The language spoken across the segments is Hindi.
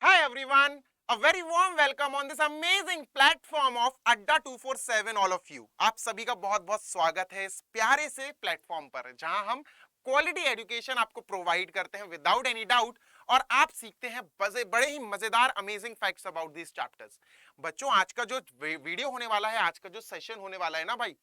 Hi everyone, a very warm welcome on this amazing platform of Adda 247 all of you. आप सभी का बहुत बहुत स्वागत है इस प्यारे से प्लेटफॉर्म पर जहां हम क्वालिटी एजुकेशन आपको प्रोवाइड करते हैं विदाउट एनी डाउट और आप सीखते हैं बड़े ही मजेदार amazing facts about these chapters. बच्चों आज का जो वीडियो होने वाला है, आज का जो सेशन होने वाला है ना भाई,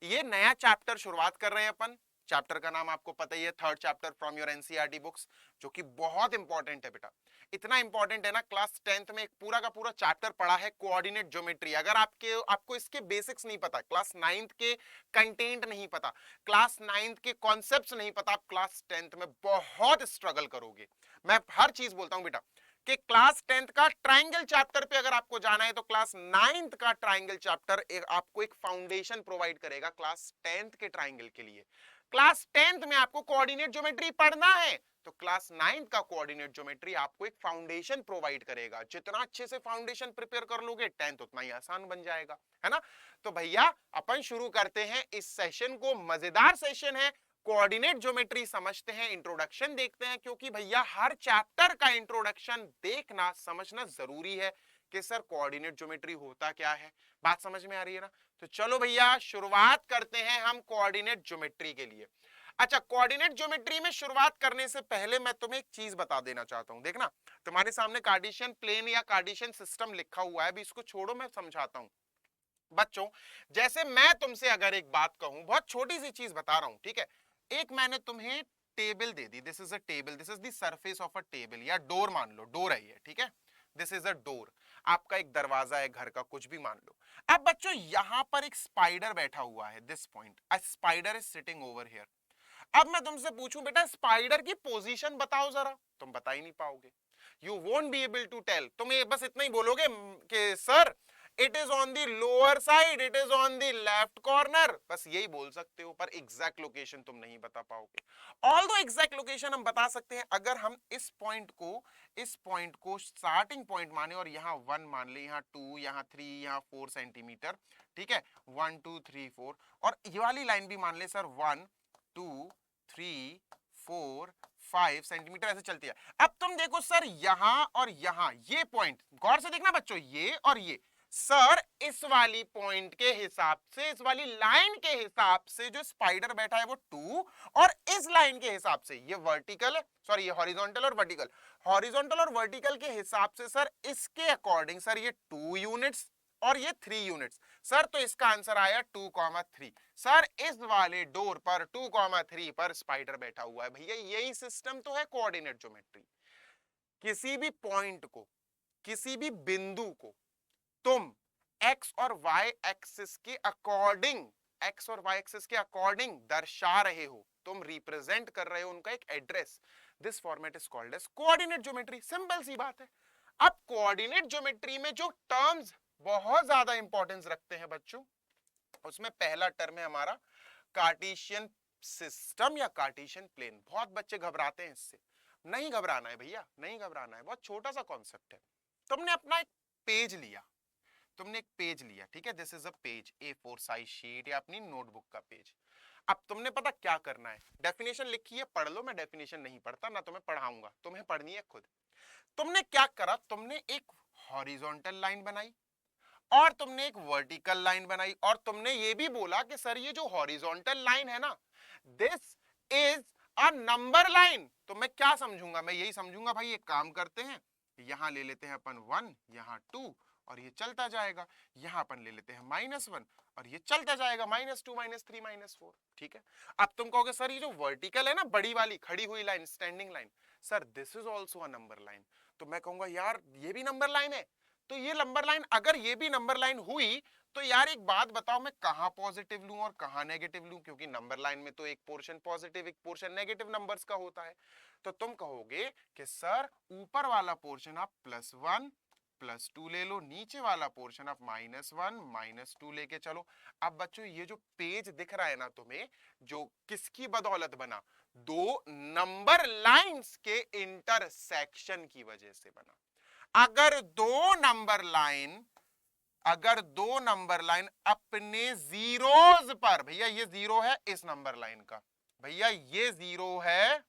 ये नया चैप्टर शुरुआत कर रहे हैं अपन। चैप्टर का नाम आपको पता ही है, third chapter from your NCERT books, जो कि बहुत इंपॉर्टेंट है बेटा। इतना इंपॉर्टेंट है ना, क्लास 10th में एक पूरा का पूरा चैप्टर पढ़ा है कोऑर्डिनेट ज्योमेट्री। अगर आपको इसके बेसिक्स नहीं पता, क्लास 9th के कंटेंट नहीं पता, क्लास 9th के कॉन्सेप्ट्स नहीं पता, आप क्लास 10th में बहुत स्ट्रगल करोगे। मैं हर चीज बोलता हूं बेटा कि क्लास 10th का ट्रायंगल चैप्टर पे अगर आपको जाना है तो क्लास 9th का ट्रायंगल चैप्टर आपको एक फाउंडेशन प्रोवाइड करेगा क्लास 10th के ट्रायंगल के लिए। क्लास 10th में आपको कोऑर्डिनेट ज्योमेट्री पढ़ना है तो क्लास 9th का कोऑर्डिनेट ज्योमेट्री आपको एक फाउंडेशन प्रोवाइड करेगा। जितना अच्छे से फाउंडेशन प्रिपेयर कर लोगे 10th उतना ही आसान बन जाएगा, है ना। तो भैया अपन शुरू करते हैं इस सेशन को। मजेदार सेशन है, कोऑर्डिनेट ज्योमेट्री समझते हैं, इंट्रोडक्शन देखते हैं, क्योंकि भैया हर चैप्टर का इंट्रोडक्शन देखना समझना जरूरी है कि सर कोऑर्डिनेट ज्योमेट्री होता क्या है। बात समझ में आ रही है ना। तो चलो भैया शुरुआत करते हैं हम कोऑर्डिनेट ज्योमेट्री के लिए। अच्छा, कोऑर्डिनेट ज्योमेट्री में शुरुआत करने से पहले मैं तुम्हें एक चीज बता देना चाहता हूं। देखना, तुम्हारे सामने कार्टेशियन प्लेन या कार्टेशियन सिस्टम लिखा हुआ है, अभी इसको छोड़ो, मैं समझाता हूं। बच्चों, जैसे मैं तुमसे अगर एक बात कहूं, बहुत छोटी सी चीज बता रहा हूं, ठीक है। एक मैंने तुम्हें table they the, this is a table, this is the surface of a table, या डोर मान लो, डोर है ये, ठीक है। दिस इज अ डोर, आपका एक दरवाजा है घर का, कुछ भी मान लो। अब बच्चों यहां पर एक स्पाइडर बैठा हुआ है, this point a spider is sitting over here. अब मैं तुमसे पूछूं बेटा स्पाइडर की पोजीशन बताओ जरा, तुम बता ही नहीं पाओगे। You won't be able to tell. तुम ये बस इतना ही बोलोगे कि sir it is on the lower side, it is on the left corner, बस यही बोल सकते हो, पर एग्जैक्ट लोकेशन तुम नहीं बता पाओगे। ऑल्दो एग्जैक्ट लोकेशन हम बता सकते हैं अगर हम इस पॉइंट को स्टार्टिंग पॉइंट माने और यहाँ 1 मान ले, यहाँ 2, यहाँ 3, यहाँ 4 सेंटीमीटर, ठीक है। 1 2 3 4, और ये वाली लाइन भी मान ले सर 1 2 3 4 5 सेंटीमीटर, ऐसे चलती है। अब तुम देखो सर यहां और यहां ये पॉइंट, गौर से देखना बच्चों, ये और ये, सर इस वाली पॉइंट के हिसाब से, इस वाली लाइन के हिसाब से जो स्पाइडर बैठा है वो 2, और इस लाइन के हिसाब से ये वर्टिकल, सॉरी ये हॉरिजॉन्टल और वर्टिकल, हॉरिजॉन्टल और वर्टिकल के हिसाब से सर इसके अकॉर्डिंग सर ये 2 यूनिट्स और ये 3 यूनिट्स। सर तो इसका आंसर आया 2,3। सर इस वाले डोर पर 2,3 पर स्पाइडर बैठा हुआ है। भैया यही सिस्टम तो है कोऑर्डिनेट ज्योमेट्री। किसी भी पॉइंट को, किसी भी बिंदु को तुम एक्स और वाई एक्सिस के अकॉर्डिंग, एक्स और वाई एक्सिस के अकॉर्डिंग दर्शा रहे हो, तुम रिप्रेजेंट कर रहे हो उनका एक address. This format is called as coordinate geometry. Simple सी बात है। अब कोऑर्डिनेट ज्योमेट्री में जो टर्म्स बहुत ज्यादा इंपॉर्टेंस रखते हैं बच्चों, उसमें पहला टर्म है हमारा कार्टेशियन सिस्टम या कार्टेशियन प्लेन। बहुत बच्चे घबराते हैं इससे, नहीं घबराना है भैया, नहीं घबराना है, बहुत छोटा सा कॉन्सेप्ट है। तुमने अपना एक पेज लिया, तुमने एक पेज लिया, ठीक है, this is a page, A4 size sheet या अपनी नोटबुक का पेज। अब तुमने पता क्या करना है, डेफिनेशन लिखी है, पढ़ लो। मैं डेफिनेशन नहीं पढ़ता ना, तुम्हें पढ़ाऊंगा, तुम्हें पढ़नी है खुद। तुमने क्या करा, तुमने एक हॉरिजॉन्टल लाइन बनाई और तुमने एक वर्टिकल लाइन बनाई, और तुमने ये भी बोला कि सर ये जो हॉरिजॉन्टल लाइन है ना, this is a number line. तो मैं क्या समझूंगा, मैं यही समझूंगा भाई एक काम करते हैं, यहां ले लेते हैं अपन 1, यहां 2, और ये चलता जाएगा। यहां अपन ले लेते हैं -1 और ये चलता जाएगा, -2 -3 -4, ठीक है। अब तुम कहोगे सर ये जो वर्टिकल है ना, बड़ी वाली खड़ी हुई line, standing line, sir this is also a number line. तो मैं कहूंगा यार ये भी नंबर लाइन है। तो ये नंबर लाइन, अगर ये भी नंबर लाइन हुई तो यार एक बात बताओ, मैं कहां पॉजिटिव लूं और कहां नेगेटिव लूं, क्योंकि नंबर लाइन में तो एक पोर्शन पॉजिटिव एक पोर्शन नेगेटिव नंबर्स का होता है। तो तुम कहोगे कि सर ऊपर वाला पोर्शन आप +1 +2 ले लो, नीचे वाला पोर्शन आप -1 -2 लेके चलो। अब बच्चों ये जो पेज दिख रहा है ना तुम्हें, जो किसकी बदौलत बना, दो नंबर लाइंस के इंटरसेक्शन की वजह से बना। अगर दो नंबर लाइन, अगर दो नंबर लाइन अपने जीरोज पर, भैया ये जीरो है इस नंबर लाइन का, भैया ये जीरो है,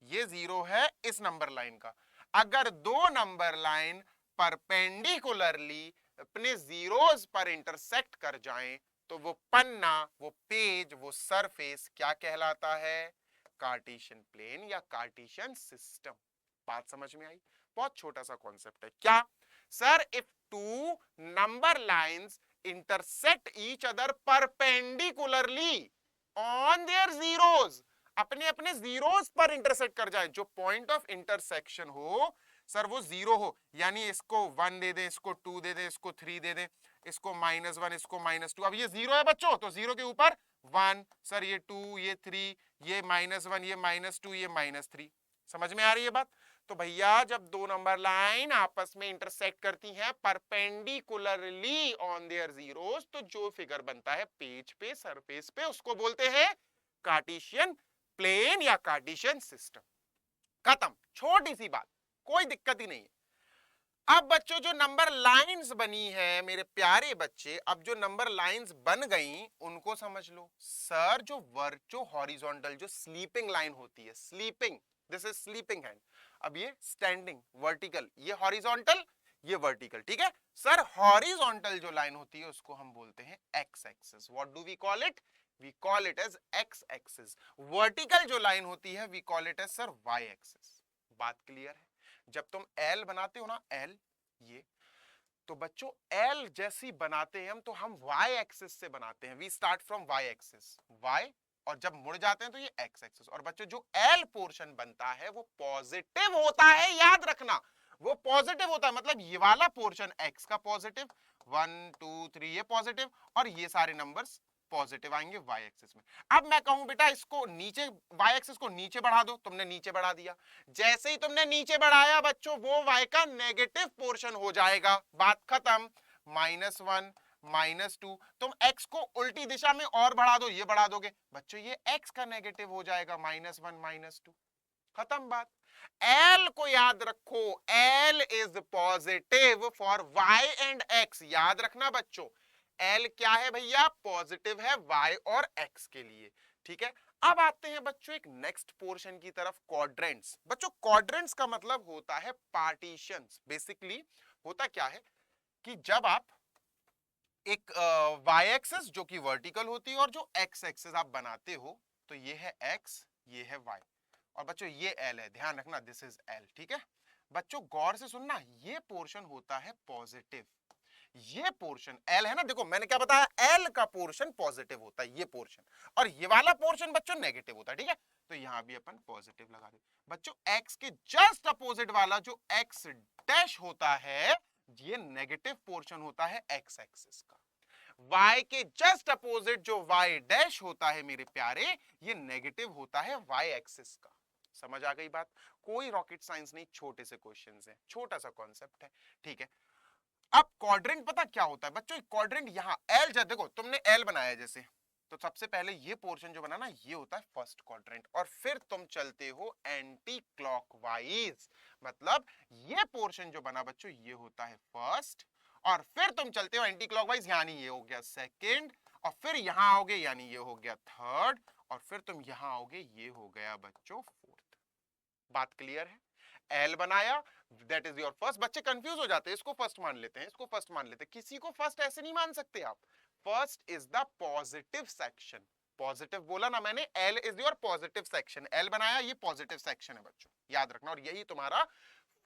ये जीरो है इस नंबर लाइन का, अगर दो नंबर लाइन परपेंडिकुलरली अपने जीरोस पर इंटरसेक्ट कर जाएं तो वो पन्ना, वो पेज, वो सरफेस क्या कहलाता है? कार्टेशियन प्लेन या कार्टेशियन सिस्टम। बात समझ में आई? बहुत छोटा सा कॉन्सेप्ट है। क्या sir? If two number lines intersect each other perpendicularly on their zeros, अपने अपने जीरोस पर इंटरसेक्ट कर जाए, जो पॉइंट ऑफ इंटरसेक्शन हो सर वो जीरो हो, यानी इसको 1 दे दे, इसको 2 दे दे, इसको 3 दे दे, इसको -1, इसको -2। अब ये जीरो है बच्चों, तो जीरो के ऊपर 1, सर ये 2, ये 3, ये -1, ये -2, ये -3। समझ में आ रही है बात? तो भैया जब दो नंबर लाइन आपस में इंटरसेक्ट करती हैं परपेंडिकुलरली ऑन देयर जीरोस, तो जो फिगर बनता है पेज पे, सरफेस पे, उसको बोलते हैं कार्टेशियन प्लेन या कार्टेशियन सिस्टम। खत्म, छोटी सी बात, कोई दिक्कत ही नहीं है। अब बच्चों जो नंबर लाइंस बनी है मेरे प्यारे बच्चे, अब जो नंबर लाइंस बन गई उनको समझ लो। सर जो हॉरिजॉन्टल जो स्लीपिंग लाइन होती है, sleeping, this is sleeping hand, अब ये स्टैंडिंग वर्टिकल, ये हॉरिजॉन्टल, ये वर्टिकल, ठीक है सर। हॉरिजॉन्टल जो लाइन होती है उसको हम बोलते हैं X axis. What do we call it? We call it as X axis. Vertical जो लाइन होती है we call it as sir Y axis. बात क्लियर है? जब तुम एल बनाते हो ना, एल, ये तो बच्चों एल जैसी बनाते हैं हम, तो हम वाई एक्सिस से बनाते हैं। We start from Y axis, Y, और जब मुड़ जाते हैं तो ये एक्स एक्सिस। और बच्चों जो एल पोर्शन बनता है वो पॉजिटिव होता है, याद रखना, वो पॉजिटिव होता है, मतलब ये वाला पोर्शन एक्स का पॉजिटिव, 1 2 3 ये पॉजिटिव, और ये सारे नंबर्स पॉजिटिव आएंगे वाई एक्सिस में। अब मैं कहूं बेटा इसको नीचे, वाई एक्सिस को नीचे बढ़ा दो, तुमने नीचे बढ़ा दिया, जैसे ही तुमने नीचे बढ़ाया बच्चों वो वाई का नेगेटिव पोर्शन हो जाएगा, बात खत्म। -1 -2, तुम x को उल्टी दिशा में और बढ़ा दो, ये बढ़ा दोगे बच्चों, ये x का नेगेटिव हो जाएगा, -1 -2, खत्म बात। L को याद रखो, L is positive for y and x, याद रखना बच्चों, L क्या है भैया? पॉजिटिव है y और x के लिए, ठीक है। अब आते हैं बच्चों एक नेक्स्ट पोर्शन की तरफ, क्वाड्रेंट्स। बच्चों क्वाड्रेंट्स का मतलब होता है पार्टीशंस। बेसिकली होता क्या है कि जब आप एक y एक्सिस जो कि वर्टिकल होती है और जो x एक्सिस आप बनाते हो, तो ये है x, ये है y, और बच्चों ये L है, ध्यान रखना, दिस इज L, ठीक है। बच्चों गौर से सुनना, ये पोर्शन होता है पॉजिटिव, ये पोर्शन L है ना, देखो मैंने क्या बताया, L का पोर्शन पॉजिटिव होता है, ये पोर्शन, और ये वाला पोर्शन बच्चों नेगेटिव होता है, ठीक है। तो यहां भी अपन पॉजिटिव लगा दे बच्चों। x के जस्ट अपोजिट वाला जो x डैश होता है, ये नेगेटिव पोर्शन होता है x एक्सिस का। y के जस्ट अपोजिट जो y डैश होता है मेरे प्यारे, ये नेगेटिव होता है y एक्सिस का। समझ आ गई बात? कोई रॉकेट साइंस नहीं, छोटे से क्वेश्चंस हैं, छोटा सा कॉन्सेप्ट है, ठीक है। अब क्वाड्रेंट पता क्या होता है बच्चों? क्वाड्रेंट यहां एल, देखो तुमने एल बनाया जैसे, तो सबसे पहले ये पोर्शन जो बना ना, ये होता है फर्स्ट क्वाड्रेंट, और फिर तुम चलते हो एंटी क्लॉकवाइज, मतलब ये पोर्शन जो बना बच्चों ये होता है फर्स्ट, और फिर तुम चलते हो एंटी क्लॉकवाइज, यानी ये हो गया सेकंड, और फिर यहां आओगे यानी ये हो गया थर्ड, और फिर तुम यहां आओगे ये हो गया बच्चों फोर्थ। बात क्लियर है? एल बनाया, दैट इज योर फर्स्ट। बच्चे कंफ्यूज हो जाते हैं, इसको फर्स्ट मान लेते हैं, इसको फर्स्ट मान लेते हैं, किसी को फर्स्ट ऐसे नहीं मान सकते आप। First is the positive section, positive बोला ना मैंने, L is your positive section, L बनाया, ये पॉजिटिव सेक्शन है बच्चों, याद रखना, और यही तुम्हारा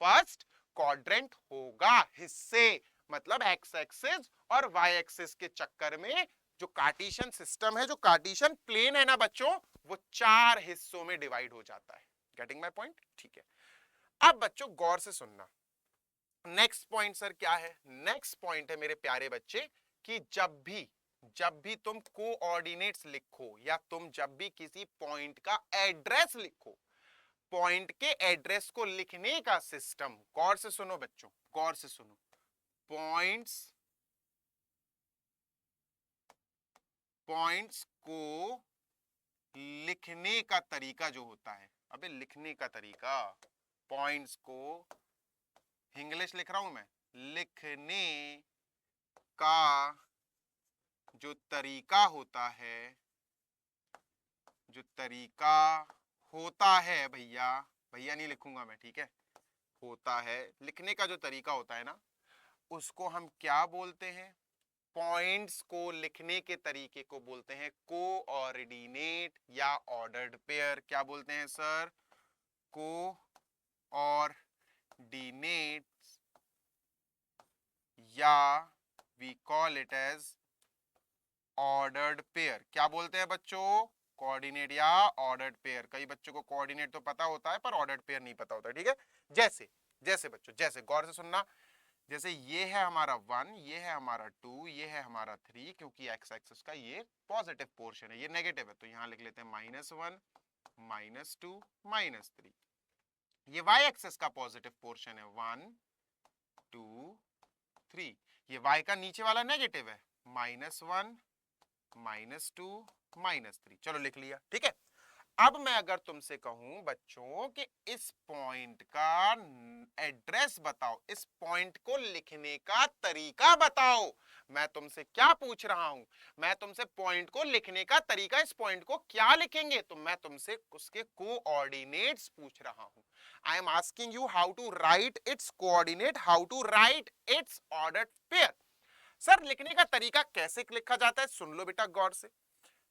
फर्स्ट क्वाड्रेंट होगा। हिस्से मतलब एक्स एक्सिस और वाई एक्सिस के चक्कर में जो कार्टेशियन सिस्टम है, जो कार्टेशियन प्लेन है ना बच्चों, वो 4 हिस्सों में डिवाइड हो जाता है। Getting my point? ठीक है। अब बच्चों गौर से सुनना, नेक्स्ट पॉइंट सर क्या है? नेक्स्ट पॉइंट है मेरे प्यारे बच्चे कि जब भी तुम कोऑर्डिनेट्स लिखो, या तुम जब भी किसी पॉइंट का एड्रेस लिखो, पॉइंट के एड्रेस को लिखने का सिस्टम, गौर से सुनो बच्चों, गौर से सुनो, पॉइंट्स को लिखने का तरीका जो होता है, अबे लिखने का तरीका, पॉइंट्स को, इंग्लिश लिख रहा हूं मैं, लिखने का जो तरीका होता है, जो तरीका होता है भैया, भैया नहीं लिखूंगा मैं, ठीक है, होता है, लिखने का जो तरीका होता है ना, उसको हम क्या बोलते हैं? पॉइंट्स को लिखने के तरीके को बोलते हैं कोऑर्डिनेट या ऑर्डर्ड पेयर। क्या बोलते हैं सर? कोऑर्डिनेट, या we call it as ordered pair. क्या बोलते हैं बच्चों? कोऑर्डिनेट या ऑर्डर्ड पेयर। कई बच्चों को कोऑर्डिनेट तो पता होता है पर ऑर्डर्ड पेयर नहीं पता होता, ठीक है? जैसे जैसे बच्चों, जैसे गौर से सुनना, जैसे ये है हमारा 1, ये है हमारा 2, ये है हमारा 3, क्योंकि एक्स एक्सिस का ये पॉजिटिव पोर्शन है, ये नेगेटिव है, तो यहां लिख लेते हैं -1, -2, -3। ये वाई एक्सिस का पॉजिटिव पोर्शन है 1, 2, 3। ये y का नीचे वाला नेगेटिव है, -1, -2, -3। चलो लिख लिया, ठीक है? अब मैं अगर तुमसे कहूं बच्चों कि इस पॉइंट का एड्रेस बताओ, इस पॉइंट को लिखने का तरीका बताओ, मैं तुमसे क्या पूछ रहा हूं? मैं तुमसे पॉइंट को लिखने का तरीका, इस पॉइंट को क्या लिखेंगे, तो मैं तुमसे उसके कोऑर्डिनेट्स पूछ रहा हूं। I am asking you how to write its coordinate, how to write its ordered pair. Sir लिखने का तरीका कैसे लिखा जाता है? सुन लो बेटा गौर से।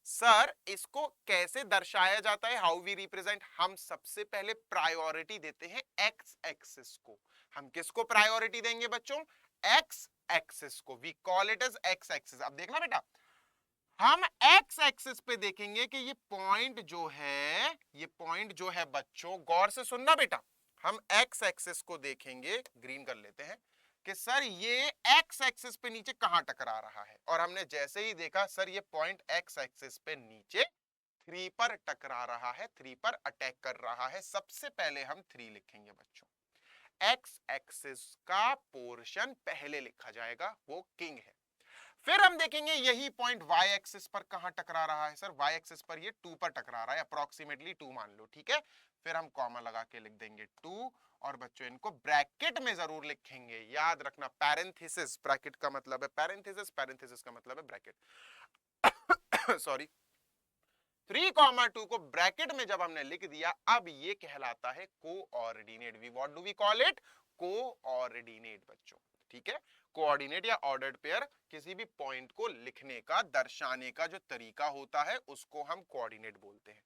सर इसको कैसे दर्शाया जाता है? How we represent? हम सबसे पहले प्रायोरिटी देते हैं एक्स एक्सिस को। हम किसको प्रायोरिटी देंगे बच्चों? एक्स एक्सिस को। We call it as X axis. अब देखना बेटा, हम एक्स एक्सिस पे देखेंगे कि ये पॉइंट जो है, ये पॉइंट जो है बच्चों, गौर से सुनना बेटा, हम एक्स एक्सिस को देखेंगे, ग्रीन कर लेते हैं, कि सर ये एक्स एक्सिस पे नीचे कहां टकरा रहा है, और हमने जैसे ही देखा सर ये पॉइंट एक्स एक्सिस पे नीचे 3 पर टकरा रहा है, 3 पर अटैक कर रहा है। सबसे पहले हम 3 लिखेंगे बच्चों। एक्स एक्सिस का पोर्शन पहले लिखा जाएगा, वो किंग है। फिर हम देखेंगे यही पॉइंट y एक्सिस पर कहां टकरा रहा है। सर y एक्सिस पर ये 2 पर टकरा रहा है, अप्रोक्सीमेटली 2 मान लो, ठीक है? फिर हम कॉमा लगा के लिख देंगे 2, और बच्चों इनको ब्रैकेट में जरूर लिखेंगे, याद रखना, पैरेंथेसिस, ब्रैकेट का मतलब है पैरेंथेसिस, पैरेंथेसिस का मतलब है ब्रैकेट। सॉरी, 3,2 को ब्रैकेट में जब हमने लिख दिया, अब ये कहलाता है coordinate. We what do we call it? Coordinate बच्चों, ठीक है? कोऑर्डिनेट या ऑर्डर्ड पेयर किसी भी पॉइंट को लिखने का, दर्शाने का जो तरीका होता है उसको हम कोऑर्डिनेट बोलते हैं।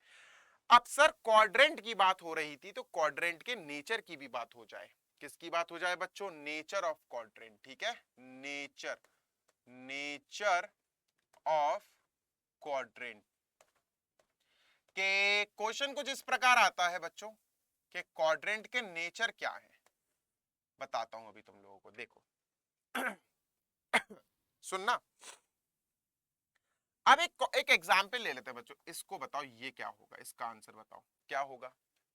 अब सर क्वाड्रेंट की बात हो रही थी, तो क्वाड्रेंट के नेचर की भी बात हो जाए। किसकी बात हो जाए बच्चों? नेचर ऑफ क्वाड्रेंट, ठीक है? नेचर, नेचर ऑफ क्वाड्रेंट के क्वेश्चन कुछ इस प्रकार आता है बच्चों कि क्वाड्रेंट के नेचर क्या है। बताता हूं अभी तुम लोगों को, देखो। सुनना, अब एक एग्जाम्पल ले लेते हैं बच्चों। इसको बताओ ये क्या होगा, इसका आंसर बताओ क्या होगा।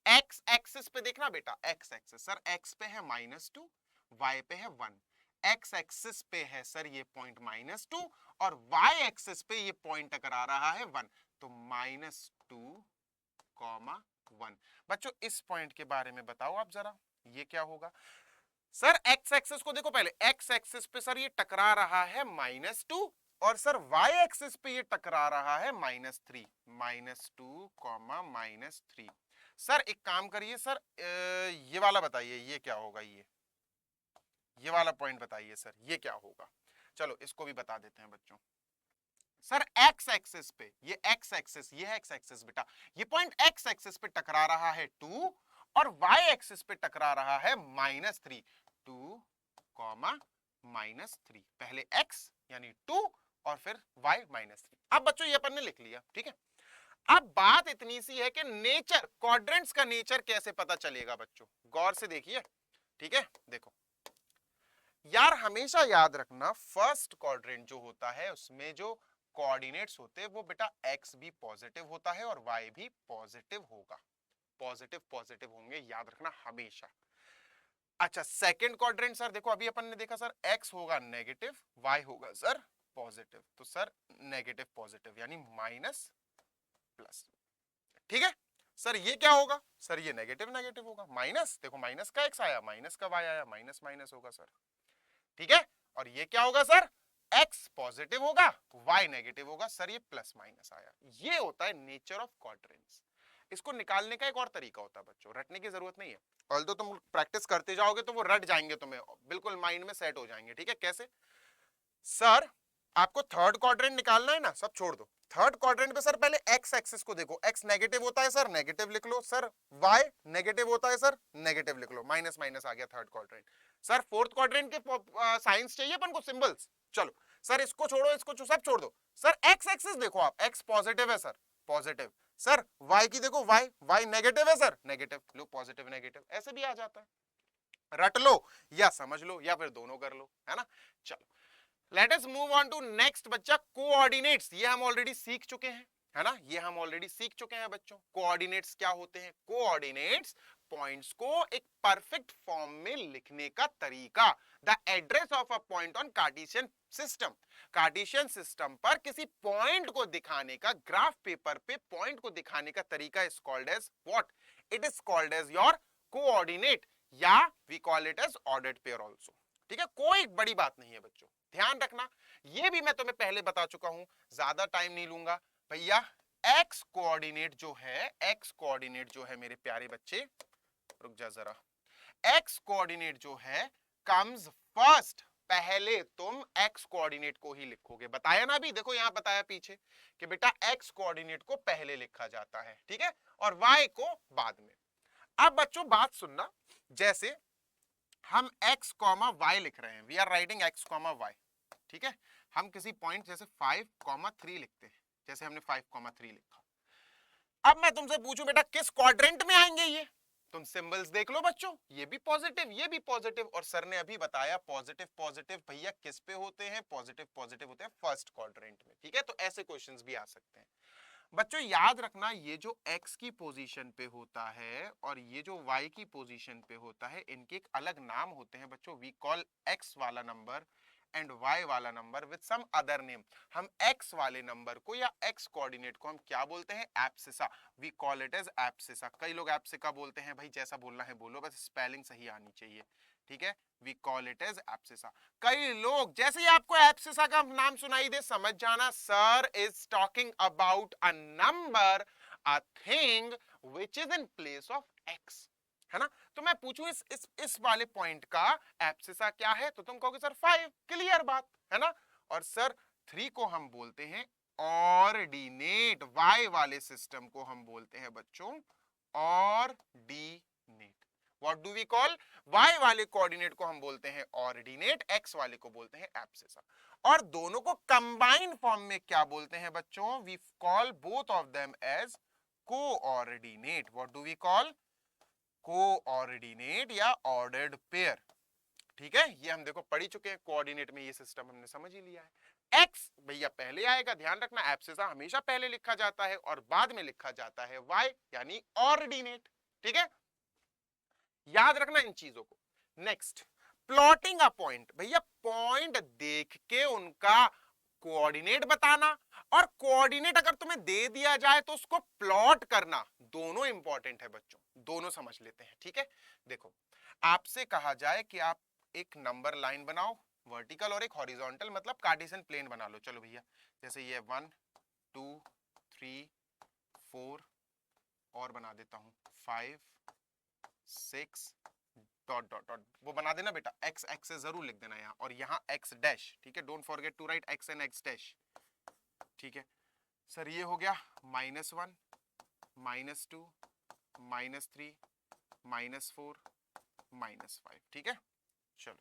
एक्स एक्सिस पे देखना बेटा, एक्स एक्सिस, सर एक्स पे है -2, वाई पे है 1। एक्स एक्सिस पे है सर ये पॉइंट -2, और वाई एक्सिस पे ये पॉइंट टकरा रहा है 1, तो -2, 1। बच्चों इस पॉइंट के बारे में बताओ आप जरा, ये क्या होगा? सर एक्स एक्सिस को देखो पहले, एक्स एक्सिस पे सर ये टकरा रहा है -2, और सर वाई एक्सिस पे ये टकरा रहा है -3, -2, -3। सर एक काम करिए सर, ये वाला बताइए ये क्या होगा, ये वाला पॉइंट बताइए सर, ये क्या होगा? चलो इसको भी बता देते हैं बच्चों। सर एक्स एक्सिस पे, ये एक्स एक्सिस, ये है एक्स एक्सिस बेटा, ये पॉइंट एक्स एक्सिस पे टकरा रहा है 2, और वाई एक्सिस पे टकरा रहा है -3, 2, -3। पहले x यानी 2, और फिर y -3। अब बच्चों ये अपन ने लिख लिया, ठीक है? अब बात इतनी सी है कि नेचर, क्वाड्रेंट्स का नेचर कैसे पता चलेगा बच्चों? गौर से देखिए, ठीक है? देखो यार, हमेशा याद रखना, फर्स्ट क्वाड्रेंट जो होता है उसमें जो कोऑर्डिनेट्स होते हैं वो बेटा x भी पॉजिटिव होता है और y भी पॉजिटिव होगा, पॉजिटिव पॉजिटिव होंगे, याद रखना हमेशा। अच्छा, सेकंड क्वाड्रेंट सर देखो, अभी अपन ने देखा सर x होगा नेगेटिव, y होगा सर पॉजिटिव, तो सर नेगेटिव पॉजिटिव यानी माइनस प्लस, ठीक है? सर ये क्या होगा? सर ये नेगेटिव नेगेटिव होगा, माइनस, देखो माइनस का x आया, माइनस का y आया, माइनस माइनस होगा सर, ठीक है? और ये क्या होगा सर? x पॉजिटिव होगा, y नेगेटिव होगा, सर ये प्लस माइनस आया। ये होता है नेचर ऑफ क्वाड्रेंट्स। इसको निकालने का एक और तरीका होता है बच्चों, रटने की जरूरत नहीं है, ऑल्दो तुम प्रैक्टिस करते जाओगे तो वो रट जाएंगे, तुम्हें बिल्कुल माइंड में सेट हो जाएंगे। ठीक है, कैसे? सर आपको थर्ड क्वाड्रेंट निकालना है ना, सब छोड़ दो, थर्ड क्वाड्रेंट पे सर पहले एक्स एक्सिस को देखो, एक्स नेगेटिव होता है सर, नेगेटिव लिख लो सर, वाई नेगेटिव होता है सर, नेगेटिव लिख लो, माइनस माइनस आ गया third quadrant. Sir fourth quadrant के साइंस चाहिए अपन को, सिंबल्स, चलो सर इसको छोड़ो, इसको सब छोड़ दो, सर एक्स एक्सिस देखो आप, एक्स पॉजिटिव है सर, पॉजिटिव, सर वाई की देखो, वाई वाई नेगेटिव है सर, नेगेटिव, लो पॉजिटिव नेगेटिव, ऐसे भी आ जाता है, रट लो या समझ लो या फिर दोनों कर लो, है ना। चलो let us move on to next बच्चा, कोऑर्डिनेट्स, ये हम ऑलरेडी सीख चुके हैं, है ना, ये हम ऑलरेडी सीख चुके हैं बच्चों। कोऑर्डिनेट्स क्या होते हैं? कोऑर्डिनेट्स पॉइंट्स को एक परफेक्ट फॉर्म में लिखने का तरीका, the address of a point on Cartesian system, Cartesian system पर किसी पॉइंट को दिखाने का, ग्राफ पेपर पे पॉइंट को दिखाने का तरीका is called as what? It is called as your coordinate, या we call it as ordered pair also. ठीक है, कोई बड़ी बात नहीं है बच्चों, ध्यान रखना, ये भी मैं तुम्हें पहले बता चुका हूं, ज्यादा टाइम नहीं लूंगा भैया। एक्स कोऑर्डिनेट जो है, एक्स कोऑर्डिनेट जो है मेरे प्यारे बच्चे, रुक जा जरा, एक्स कोऑर्डिनेट जो है कम्स फर्स्ट, पहले तुम एक्स कोऑर्डिनेट को ही लिखोगे, बताया ना अभी, देखो यहां बताया पीछे कि बेटा एक्स कोऑर्डिनेट को पहले लिखा जाता है, ठीक है, और वाई को बाद में। अब बच्चों बात सुनना, जैसे हम x कॉमा y लिख रहे हैं, we are writing x comma y, ठीक है, हम किसी पॉइंट जैसे 5,3 लिखते हैं, जैसे हमने 5,3 लिखा, अब मैं तुमसे पूछूं बेटा किस क्वाड्रेंट में आएंगे ये, तुम सिंबल्स देख लो बच्चों, ये भी पॉजिटिव, ये भी पॉजिटिव, और सर ने अभी बताया पॉजिटिव पॉजिटिव भैया किस पे होते हैं, पॉजिटिव पॉजिटिव होते हैं फर्स्ट क्वाड्रेंट में, ठीक है, तो ऐसे क्वेश्चंस भी आ सकते हैं बच्चों। याद रखना, ये जो x की पोजीशन पे होता है और ये जो y की पोजीशन पे होता है, इनके एक अलग नाम होते हैं बच्चों, वी कॉल x वाला नंबर एंड y वाला number with some other name. हम x वाले नंबर को या x कोऑर्डिनेट को हम क्या बोलते हैं? Abscissa, we call it as abscissa. कई लोग एब्सिका बोलते हैं, भाई जैसा बोलना है बोलो, बस स्पेलिंग सही आनी चाहिए, ठीक है, we call it as abscissa. कई लोग, जैसे ही आपको एब्सिसा का नाम सुनाई दे, समझ जाना sir is talking about a number, a thing which is in place of x, है ना। तो मैं पूछूं इस वाले पॉइंट का एब्सिसा क्या है, तो तुम कहोगे सर 5, क्लियर बात है ना। और सर 3 को हम बोलते हैं ऑर्डिनेट, वाई वाले सिस्टम को हम बोलते हैं बच्चों ordinate. What do we call? Y वाले कोऑर्डिनेट को हम बोलते हैं ऑर्डिनेट, एक्स वाले को बोलते हैं एब्सिसा। और दोनों को कंबाइंड फॉर्म में क्या बोलते हैं बच्चों? We call both of them as coordinate. What do we call? Coordinate या ऑर्डर्ड पेयर, ठीक है, ये हम देखो पढ़ ही चुके हैं, कोऑर्डिनेट में ये सिस्टम हमने समझ ही लिया है। एक्स भैया पहले आएगा, ध्यान रखना, एब्सिसा हमेशा पहले लिखा जाता है और बाद में लिखा जाता है वाई, यानी ऑर्डिनेट, ठीक है, याद रखना इन चीजों को। नेक्स्ट, प्लॉटिंग अ पॉइंट, भैया पॉइंट देख के उनका कोऑर्डिनेट बताना, और कोऑर्डिनेट अगर तुम्हें दे दिया जाए तो उसको प्लॉट करना, दोनों इंपॉर्टेंट है बच्चों, दोनों समझ लेते हैं, ठीक है। देखो आपसे कहा जाए कि आप एक नंबर लाइन बनाओ, वर्टिकल और एक हॉरिजॉन्टल, मतलब कार्टेशियन प्लेन बना लो, चलो भैया, जैसे ये 1 2 3 4 और बना देता हूं 5 6 डॉट डॉट डॉट, वो बना देना बेटा, एक्स एक्सेस जरूर लिख देना यहाँ, और यहाँ एक्स डैश, ठीक है, don't forget to write X and X dash, ठीक है। सर ये हो गया -1 -2 -3 -4 -5, ठीक है। चलो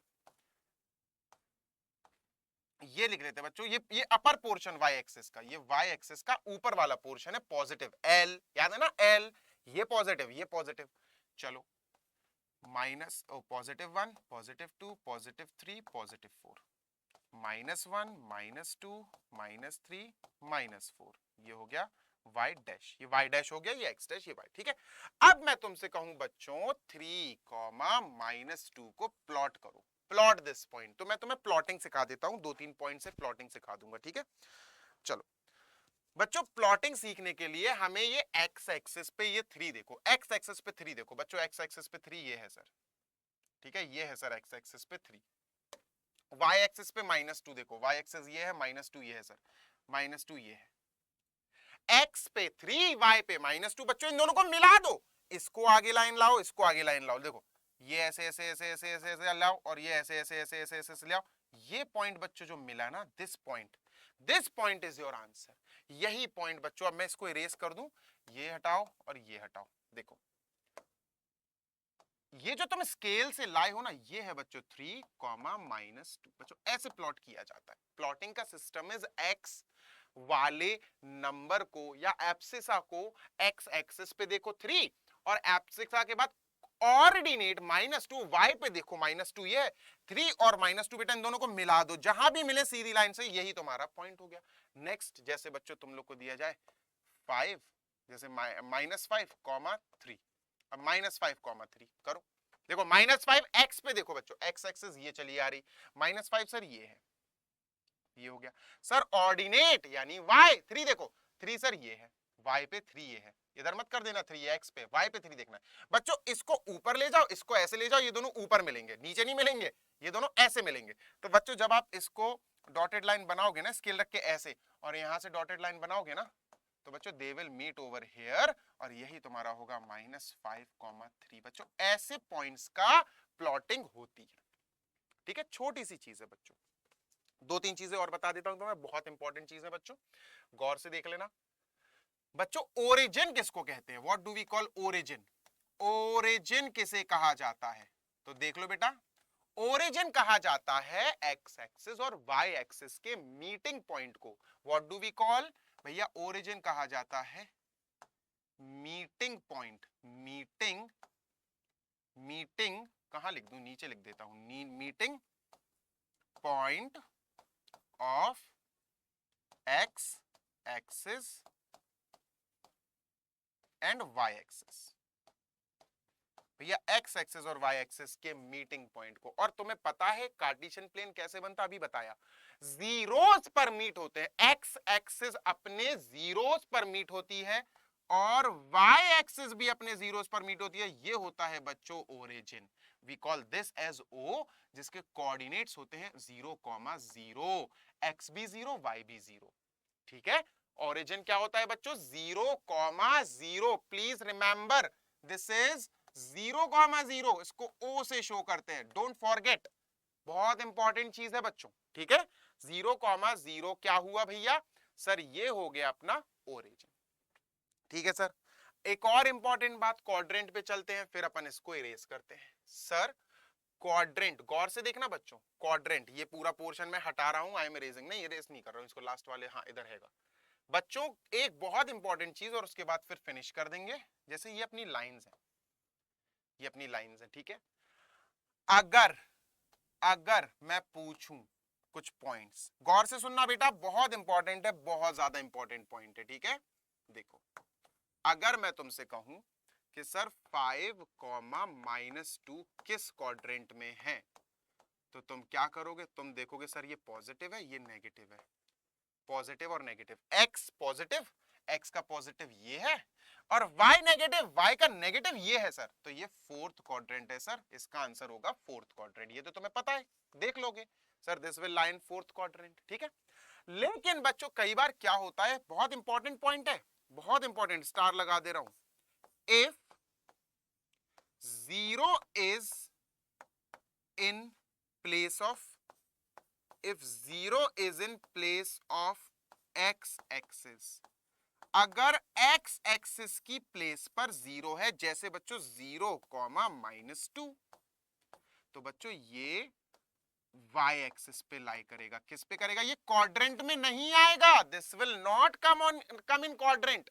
ये लिख लेते हैं बच्चों, ये अपर पोर्शन y एक्सिस का, ये y एक्सिस का ऊपर वाला पोर्शन है पॉजिटिव l, याद है ना l, ये पॉजिटिव, चलो माइनस +1 +2 +3 +4, -1 -2 -3 -4, ये हो गया y डैश, ये y डैश हो गया, ये x डैश, ये y, ठीक है। अब मैं तुमसे कहूं बच्चों 3, -2 को प्लॉट करो, प्लॉट दिस पॉइंट, तो मैं तुम्हें प्लॉटिंग सिखा देता हूं, 2-3 पॉइंट से प्लॉटिंग सिखा दूंगा, ठीक है। चलो बच्चों प्लॉटिंग सीखने के लिए हमें ये x एक्सिस पे ये 3 देखो, x एक्सिस पे 3 देखो बच्चों, x एक्सिस पे 3 ये है सर, ठीक है, ये है सर x एक्सिस पे 3, y एक्सिस पे -2 देखो, y एक्सिस ये है, -2 ये है सर, -2 ये है, x पे 3, y पे -2। बच्चों इन दोनों को मिला दो, इसको आगे लाइन लाओ, इसको आगे लाइन लाओ, देखो ये ऐसे ऐसे ऐसे ऐसे ऐसे ऐसे लाओ और ये ऐसे ऐसे ऐसे ऐसे ऐसे ऐसे लाओ। ये पॉइंट बच्चों जो मिला ना, this point is your answer. यही पॉइंट बच्चों, अब मैं इसको इरेज कर दूं, ये हटाओ और ये हटाओ, देखो ये जो तुम स्केल से लाए हो ना, ये है बच्चों 3, -2। बच्चों ऐसे प्लॉट किया जाता है। प्लॉटिंग का सिस्टम इज एक्स वाले नंबर को या एब्सिसा को एक्स एक्सिस पे देखो 3, और एब्सिसा के बाद ऑर्डिनेट -2 वाई पे देखो -2, ये 3 और -2 बेटा इन दोनों को मिला दो, जहां भी मिले सीधी लाइन से, यही तुम्हारा पॉइंट हो गया। नेक्स्ट, जैसे बच्चों तुम लोग को दिया जाए 5, जैसे -5, 3, अब -5, 3 करो। देखो -5 एक्स पे देखो बच्चों, एक्स एक्सिस ये चली आ रही, -5 सर ये है, ये हो गया। सर ऑर्डिनेट यानी y 3 देखो, 3 सर ये है, y पे 3 ये है, इधर मत कर देना 3 एक्स पे, y पे 3 देखना है। बच्चों इसको ऊपर ले जाओ, इसको ऐसे ले जाओ, ये दोनों ऊपर मिलेंगे, नीचे नहीं मिलेंगे, ये दोनों ऐसे मिलेंगे। तो बच्चों जब आप इसको डॉटेड लाइन बनाओगे ना, स्केल रख के ऐसे, और यहां से डॉटेड लाइन बनाओगे ना, तो बच्चों they will meet over here, और यही तुम्हारा होगा -5, 3। बच्चों ऐसे पॉइंट्स का प्लॉटिंग होती है, ठीक है। छोटी सी चीज है बच्चों, 2-3 चीजें और बता देता हूं तुम्हें, बहुत इंपॉर्टेंट चीज है बच्चों, गौर से देख लेना। बच्चों ओरिजिन किसको कहते हैं? What do we call origin? Origin किसे कहा जाता है? तो देख लो बेटा, ओरिजिन कहा जाता है एक्स एक्सिस और वाई एक्सिस के मीटिंग पॉइंट को। What do we call? भैया ओरिजिन कहा जाता है मीटिंग पॉइंट। मीटिंग कहां लिख दूं? नीचे लिख देता हूं, meeting point of X axis and Y axis. भैया एक्स एक्सिस और वाई एक्सिस के मीटिंग पॉइंट को। और तुम्हें पता है कार्टेशियन प्लेन कैसे बनता? अभी बताया, जीरोस पर मीट होते हैं। एक्स एक्सिस अपने जीरोस पर मीट होती है और वाई एक्सिस भी अपने जीरोस पर मीट होती है। ये होता है बच्चों origin. We call this as O, जिसके कोऑर्डिनेट्स होते हैं 0,0, एक्स भी 0, वाई भी 0, ठीक है। ओरिजिन क्या होता है बच्चों? 0,0। प्लीज रिमेंबर दिस इज 0,0, इसको ओ से शो करते हैं, डोंट फॉरगेट, बहुत इंपॉर्टेंट चीज है बच्चों, ठीक है। 0,0 क्या हुआ भैया? सर ये हो गया अपना ओरिजिन, ठीक है सर। एक और इंपॉर्टेंट बात, क्वाड्रेंट पे चलते हैं, फिर अपन इसको इरेज करते हैं। सर क्वाड्रेंट गौर से देखना बच्चों, क्वाड्रेंट ये पूरा पोर्शन मैं हटा रहा हूं, आई एम इरेजिंग, नहीं इरेज नहीं कर रहा हूं इसको, लास्ट वाले, हाँ इधर हैगा बच्चों। एक बहुत इंपॉर्टेंट चीज, और उसके बाद फिर फिनिश कर देंगे। जैसे ये अपनी लाइंस हैं, ये अपनी लाइंस हैं, ठीक है। अगर अगर मैं पूछूं कुछ पॉइंट्स, गौर से सुनना बेटा, बहुत इंपॉर्टेंट है, बहुत ज्यादा इंपॉर्टेंट पॉइंट है, ठीक है। देखो अगर मैं तुमसे कहूं कि सर 5, -2 किस क्वाड्रेंट में है, तो तुम क्या करोगे? तुम देखोगे सर ये पॉजिटिव है, ये नेगेटिव है, पॉजिटिव और नेगेटिव, एक्स पॉजिटिव, एक्स का पॉजिटिव ये है, और वाई नेगेटिव, वाई का नेगेटिव ये है सर, तो ये फोर्थ क्वाड्रेंट है सर, इसका आंसर होगा फोर्थ क्वाड्रेंट। ये तो तुम्हें पता है, देख लोगे sir, this will line fourth quadrant, ठीक है। लेकिन बच्चों कई बार क्या होता है, बहुत इंपॉर्टेंट पॉइंट है, बहुत इंपॉर्टेंट, स्टार लगा दे रहा हूं, if 0 is in place of, if 0 is in place of x axis, अगर x एक्सिस की प्लेस पर 0 है, जैसे बच्चों 0, -2, तो बच्चों ये y एक्सिस पे लाई करेगा। किस पे करेगा? ये क्वाड्रेंट में नहीं आएगा, this will not come in quadrant.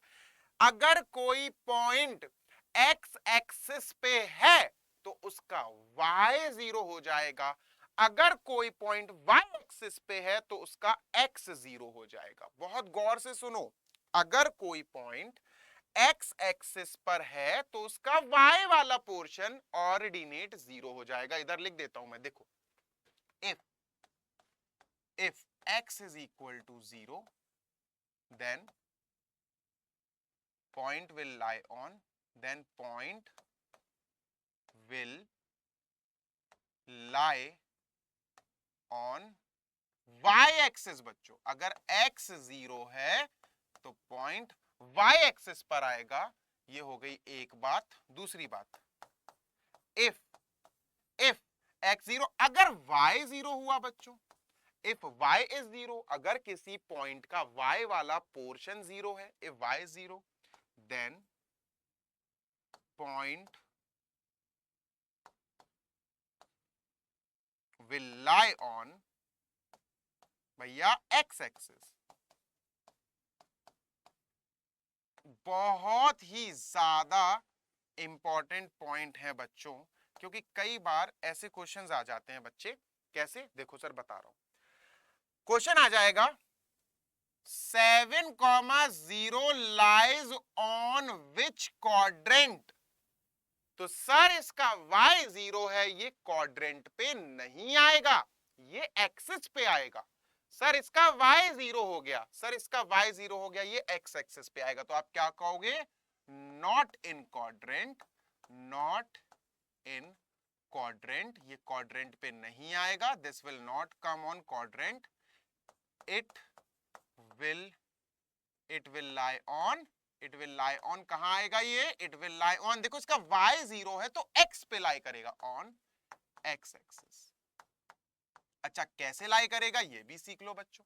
अगर कोई पॉइंट x एक्सिस पे है तो उसका y 0 हो जाएगा, अगर कोई पॉइंट y एक्सिस पे है तो उसका x 0 हो जाएगा। बहुत गौर से सुनो, अगर कोई पॉइंट x एक्सिस पर है तो उसका y वाला पोर्शन ऑर्डिनेट 0 हो जाएगा। इधर लिख देता हूं मैं, देखो, if x is equal to 0, then point will lie on, then point will lie on y axis। बच्चों अगर x 0 है तो पॉइंट y एक्सिस पर आएगा। ये हो गई एक बात। दूसरी बात, इफ x 0, अगर y 0 हुआ बच्चों, इफ y इज 0, अगर किसी पॉइंट का y वाला पोर्शन 0 है, if y is 0, then point will lie on भैया x एक्सिस। बहुत ही ज्यादा इंपॉर्टेंट पॉइंट है बच्चों, क्योंकि कई बार ऐसे क्वेश्चंस आ जाते हैं बच्चे। कैसे, देखो सर बता रहा हूं। क्वेश्चन आ जाएगा 7,0 लाइज ऑन विच क्वाड्रेंट। तो सर इसका y 0 है, ये क्वाड्रेंट पे नहीं आएगा, ये एक्सिस पे आएगा। सर इसका y 0 हो गया, सर इसका y 0 हो गया, ये x एक्सिस पे आएगा। तो आप क्या कहोगे, not in quadrant, not in quadrant, ये क्वाड्रेंट पे नहीं आएगा, this will not come on quadrant, it will lie on, it will lie on, कहां आएगा ये, इट विल लाई ऑन, देखो इसका y 0 है तो x पे लाई करेगा, ऑन x एक्सिस। अच्छा कैसे लाई करेगा ये भी सीख लो बच्चों।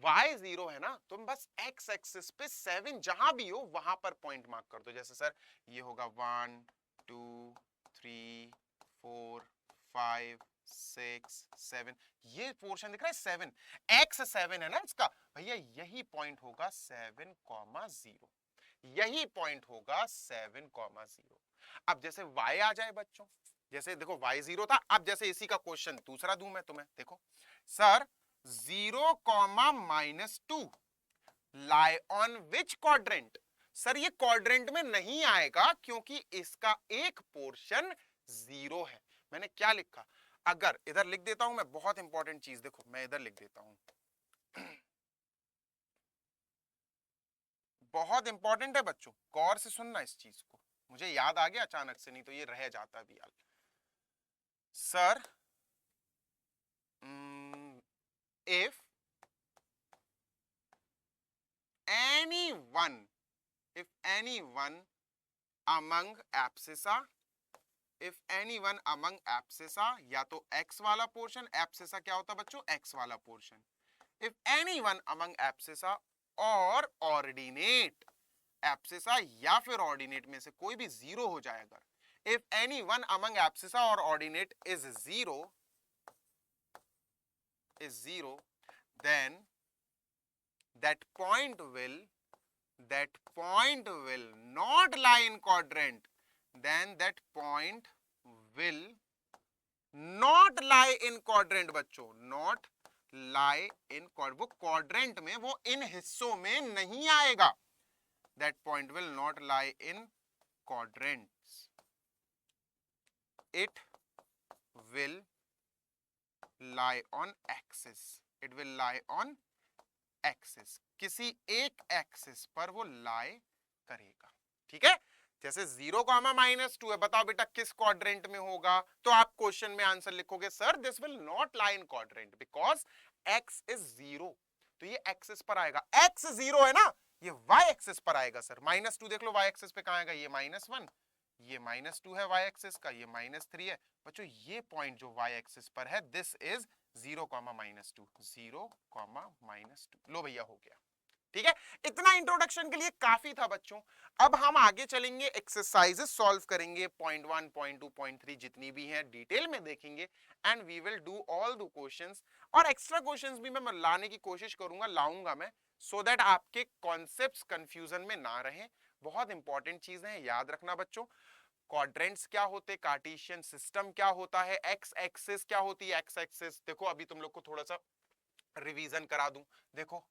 y 0 है ना, तुम बस x एक्सिस पे 7 जहां भी हो वहां पर पॉइंट मार्क कर दो। जैसे सर ये होगा 1 2 3 4 5 6 7, ये पोर्शन दिख रहा है 7, x 7 है ना इसका, भैया यही पॉइंट होगा 7,0, यही पॉइंट होगा 7,0। अब जैसे y आ जाए बच्चों, जैसे देखो y 0 था, अब जैसे इसी का क्वेश्चन दूसरा दूं मैं तुम्हें, देखो sir 0,-2 lie on which quadrant. Sir ये क्वाड्रेंट में नहीं आएगा क्योंकि इसका एक पोर्शन 0 है। मैंने क्या लिखा, अगर इधर लिख देता हूं मैं, बहुत इंपॉर्टेंट चीज देखो, मैं इधर लिख देता हूं, बहुत इंपॉर्टेंट है बच्चों, गौर से सुनना इस चीज को, मुझे याद आ गया अचानक से, नहीं तो ये रह जाता भी यार। Sir if anyone among abscissa, if anyone among abscissa, या तो x वाला पोर्शन, abscissa क्या होता है बच्चों, x वाला portion, if anyone among abscissa और ordinate, abscissa या फिर ordinate में से कोई भी 0 हो जाए अगर, if anyone among abscissa or ordinate is 0, then that point will not lie in quadrant, then that point will not lie in quadrant बच्चों, not lie in quadrant, वो quadrant में, वो इन हिस्सों में नहीं आएगा, that point will not lie in quadrants, it will lie on axis, it will lie on axis, किसी एक एक्सिस पर वो लाई करेगा। ठीक है, जैसे 0,-2 है, बताओ बेटा किस क्वाड्रेंट में होगा, तो आप क्वेश्चन में आंसर लिखोगे sir this will not lie in quadrant because x is 0, तो ये एक्सिस पर आएगा, x 0 है ना, ये y एक्सिस पर आएगा। सर -2 देख लो y एक्सिस पे कहां आएगा, ये -1, ये -2 है y एक्सिस का, ये -3 है बच्चों, ये पॉइंट जो y एक्सिस पर है दिस इज 0,-2, 0,-2, लो भैया हो गया। ठीक है, इतना इंट्रोडक्शन के लिए काफी था बच्चों। अब हम आगे चलेंगे, एक्सरसाइजेस सॉल्व करेंगे, पॉइंट 1, पॉइंट 2, पॉइंट 3 जितनी भी हैं डिटेल में देखेंगे, and we will do all the questions, और एक्स्ट्रा क्वेश्चंस भी मैं लाने की कोशिश करूंगा, लाऊंगा मैं, सो दैट आपके कॉन्सेप्ट्स कंफ्यूजन में ना रहे। बहुत इंपॉर्टेंट चीजें हैं, याद रखना बच्चों। क्वाड्रेंट्स क्या होते, कार्टेशियन सिस्टम क्या होता है, एक्स एक्सिस क्या होती है, एक्स एक्सिस देखो, अभी तुम लोग को थोड़ा सा रिवीजन करा दूं। देखो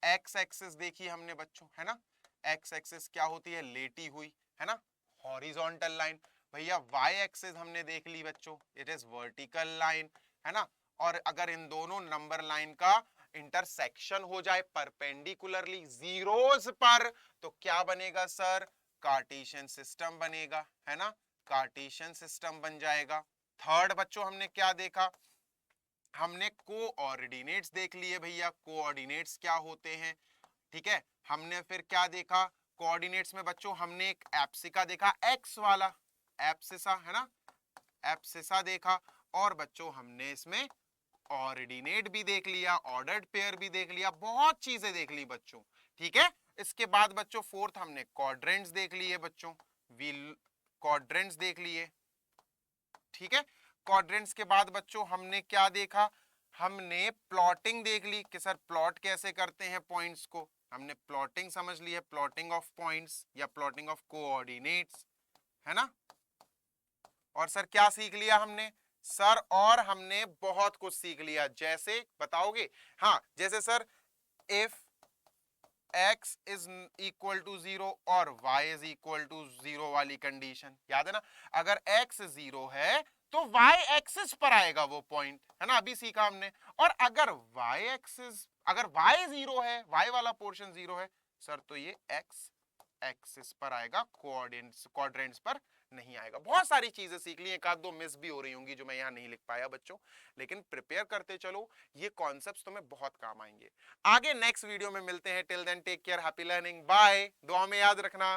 एक्स एक्सिस देखी हमने बच्चों, है ना, एक्स एक्सिस क्या होती है, लेटी हुई, है ना, हॉरिजॉन्टल लाइन। भैया वाई एक्सिस हमने देख ली बच्चों, इट इज वर्टिकल लाइन, है ना, और अगर इन दोनों नंबर लाइन का इंटरसेक्शन हो जाए परपेंडिकुलरली जीरोस पर, तो क्या बनेगा सर, कार्टेशियन सिस्टम बनेगा, है ना, कार्टेशियन सिस्टम बन जाएगा। थर्ड बच्चों हमने क्या देखा, हमने कोऑर्डिनेट्स देख लिए भैया, कोऑर्डिनेट्स क्या होते हैं, ठीक है। हमने फिर क्या देखा, कोऑर्डिनेट्स में बच्चों हमने एक एप्सिका देखा, एक्स वाला एप्सिसा है ना, एप्सिसा देखा। और बच्चों हमने इसमें ऑर्डिनेट भी देख लिया, ऑर्डर्ड पेयर भी देख लिया, बहुत चीजें देख ली बच्चों, ठीक है। इसके बाद बच्चों फोर्थ हमने क्वाड्रेंट्स देख लिए बच्चों, व्हील क्वाड्रेंट्स देख लिए, ठीक है। क्वाड्रेंट्स के बाद बच्चों हमने क्या देखा, हमने प्लॉटिंग देख ली कि सर प्लॉट कैसे करते हैं पॉइंट्स को, हमने प्लॉटिंग समझ ली है, प्लॉटिंग ऑफ पॉइंट्स या प्लॉटिंग ऑफ कोऑर्डिनेट्स, है ना। और सर क्या सीख लिया हमने, सर और हमने बहुत कुछ सीख लिया, जैसे बताओगे, हाँ जैसे sir if x is equal to 0 और y इज इक्वल टू 0 वाली कंडीशन याद है ना, अगर x 0 है तो y एक्सिस पर आएगा वो पॉइंट, है ना, अभी सीखा हमने। और अगर y एक्सिस, अगर y 0 है, y वाला पोर्शन 0 है सर, तो ये x एक्सिस पर आएगा, कोऑर्डिनेट्स क्वाड्रेंट्स पर नहीं आएगा। बहुत सारी चीजें सीख ली, एक आध दो मिस भी हो रही होंगी जो मैं यहाँ नहीं लिख पाया बच्चों, लेकिन प्रिपेयर करते चलो, ये कॉन्सेप्ट्स तुम्हें बहुत काम आएंगे। आगे नेक्स्ट वीडियो में मिलते हैं, till then take care, happy learning, bye, दुआ में याद रखना।